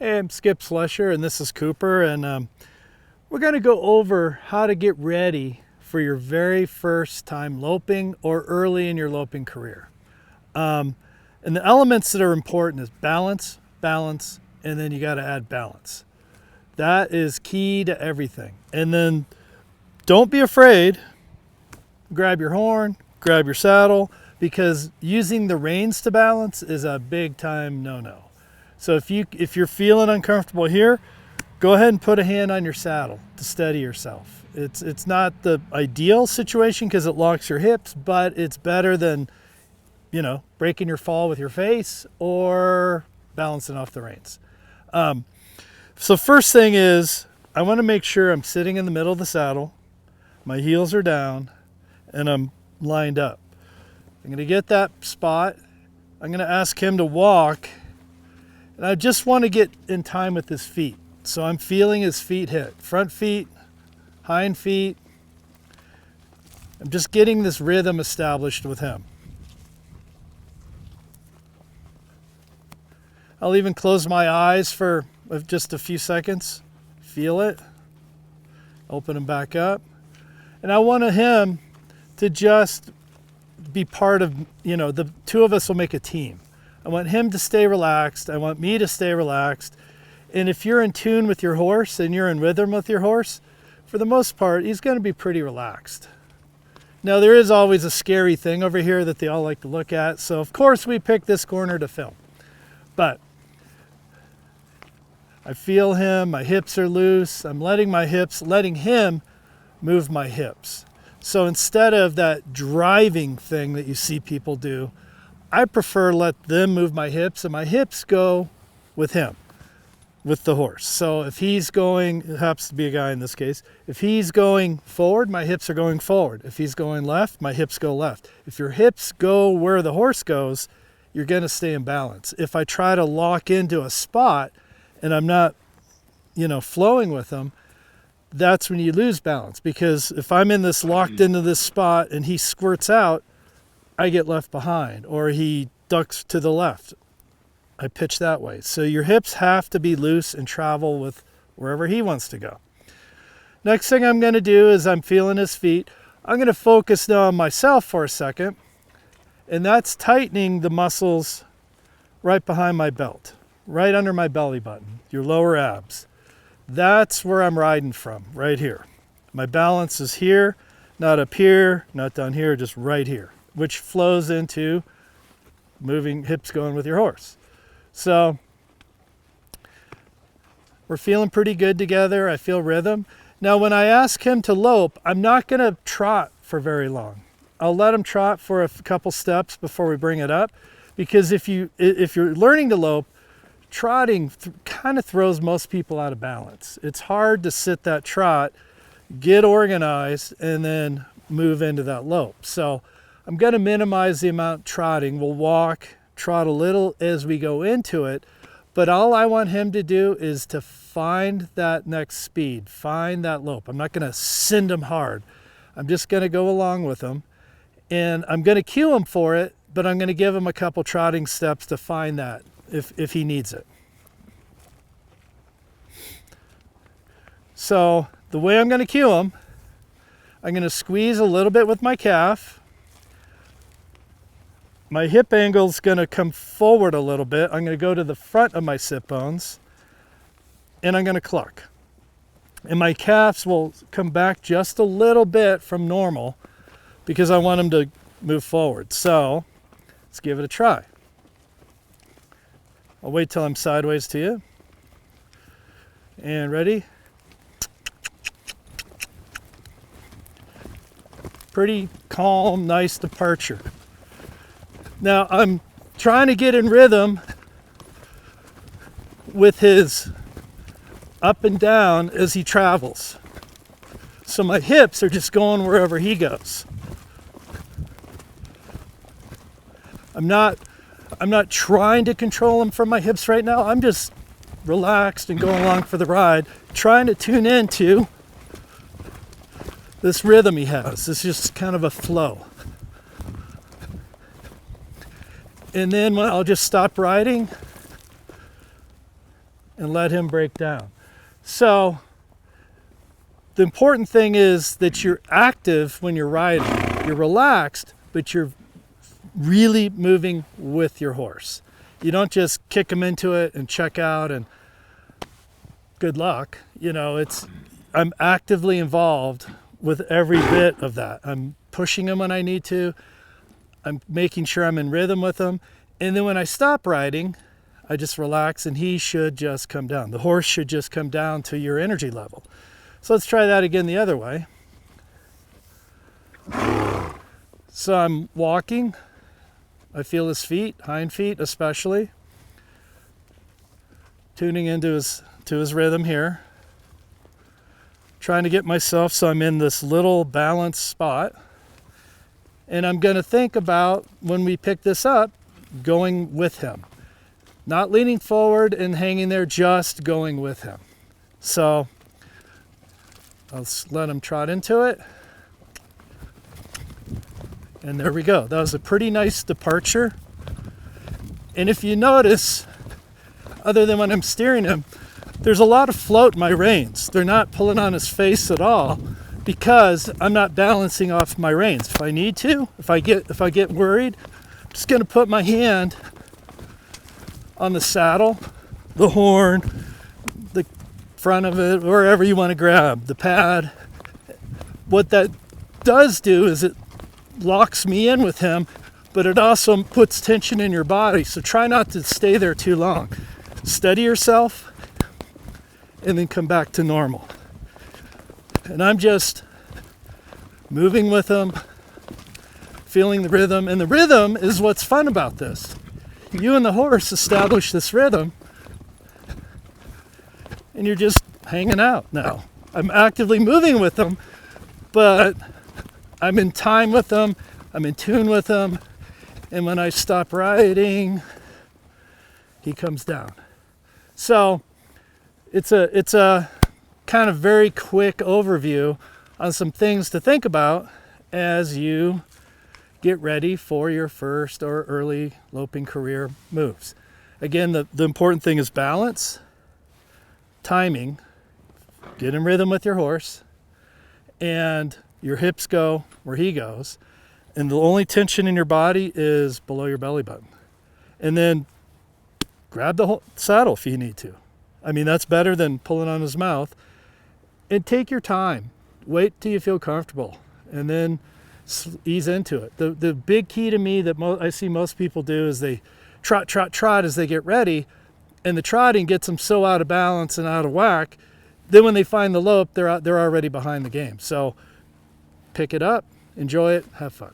Hey, I'm Skip Slusher and this is Cooper, and we're going to go over how to get ready for your very first time loping or early in your loping career. And the elements that are important is balance, balance, and then you got to add balance. That is key to everything. And then don't be afraid. Grab your horn, grab your saddle, because using the reins to balance is a big time no-no. So if you're feeling uncomfortable here, go ahead and put a hand on your saddle to steady yourself. It's not the ideal situation because it locks your hips, but it's better than, breaking your fall with your face or balancing off the reins. So first thing is, I want to make sure I'm sitting in the middle of the saddle, my heels are down, and I'm lined up. I'm going to get that spot. I'm going to ask him to walk. And I just want to get in time with his feet. So I'm feeling his feet hit. Front feet, hind feet. I'm just getting this rhythm established with him. I'll even close my eyes for just a few seconds. Feel it. Open them back up. And I want him to just be part of, the two of us will make a team. I want him to stay relaxed. I want me to stay relaxed. And if you're in tune with your horse and you're in rhythm with your horse, for the most part, he's going to be pretty relaxed. Now, there is always a scary thing over here that they all like to look at. So, of course, we picked this corner to film. But I feel him. My hips are loose. I'm letting him move my hips. So instead of that driving thing that you see people do, I prefer let them move my hips and my hips go with him, with the horse. So if he's going, it happens to be a guy in this case, if he's going forward, my hips are going forward. If he's going left, my hips go left. If your hips go where the horse goes, you're going to stay in balance. If I try to lock into a spot and I'm not, flowing with them, that's when you lose balance. Because if I'm in this locked into this spot and he squirts out, I get left behind, or he ducks to the left. I pitch that way. So your hips have to be loose and travel with wherever he wants to go. Next thing I'm going to do is I'm feeling his feet. I'm going to focus now on myself for a second, and that's tightening the muscles right behind my belt, right under my belly button, your lower abs. That's where I'm riding from, right here. My balance is here, not up here, not down here, just right here, which flows into moving hips going with your horse. So we're feeling pretty good together. I feel rhythm. Now, when I ask him to lope, I'm not going to trot for very long. I'll let him trot for a couple steps before we bring it up, because if you're learning to lope, trotting kind of throws most people out of balance. It's hard to sit that trot, get organized, and then move into that lope. So I'm going to minimize the amount trotting. We'll walk, trot a little as we go into it, but all I want him to do is to find that next speed, find that lope. I'm not going to send him hard. I'm just going to go along with him, and I'm going to cue him for it, but I'm going to give him a couple trotting steps to find that if he needs it. So the way I'm going to cue him, I'm going to squeeze a little bit with my calf. My hip angle is going to come forward a little bit. I'm going to go to the front of my sit bones, and I'm going to cluck. And my calves will come back just a little bit from normal because I want them to move forward. So let's give it a try. I'll wait till I'm sideways to you. And ready? Pretty calm, nice departure. Now I'm trying to get in rhythm with his up and down as he travels. So my hips are just going wherever he goes. I'm not trying to control him from my hips right now. I'm just relaxed and going along for the ride, trying to tune into this rhythm he has. It's just kind of a flow. And then I'll just stop riding and let him break down. So the important thing is that you're active when you're riding. You're relaxed, but you're really moving with your horse. You don't just kick him into it and check out and good luck. You know, I'm actively involved with every bit of that. I'm pushing him when I need to. I'm making sure I'm in rhythm with him. And then when I stop riding, I just relax and he should just come down. The horse should just come down to your energy level. So let's try that again the other way. So I'm walking. I feel his feet, hind feet especially. Tuning into his rhythm here. Trying to get myself so I'm in this little balanced spot. And I'm going to think about, when we pick this up, going with him. Not leaning forward and hanging there, just going with him. So I'll let him trot into it. And there we go. That was a pretty nice departure. And if you notice, other than when I'm steering him, there's a lot of float in my reins. They're not pulling on his face at all because I'm not balancing off my reins. If I need to, if I get worried, I'm just going to put my hand on the saddle, the horn, the front of it, wherever you want to grab, the pad. What that does do is it locks me in with him, but it also puts tension in your body. So try not to stay there too long. Steady yourself and then come back to normal. And I'm just moving with him, feeling the rhythm. And the rhythm is what's fun about this. You and the horse establish this rhythm and you're just hanging out now. I'm actively moving with them, but I'm in time with them. I'm in tune with them. And when I stop riding, he comes down. So it's a kind of very quick overview on some things to think about as you get ready for your first or early loping career moves. Again, the important thing is balance, timing, get in rhythm with your horse, and your hips go where he goes. And the only tension in your body is below your belly button. And then grab the whole saddle if you need to. I mean, that's better than pulling on his mouth. And take your time. Wait till you feel comfortable. And then ease into it. The big key to me that I see most people do is they trot, trot, trot as they get ready. And the trotting gets them so out of balance and out of whack. Then when they find the lope, they're already behind the game. So pick it up, enjoy it, have fun.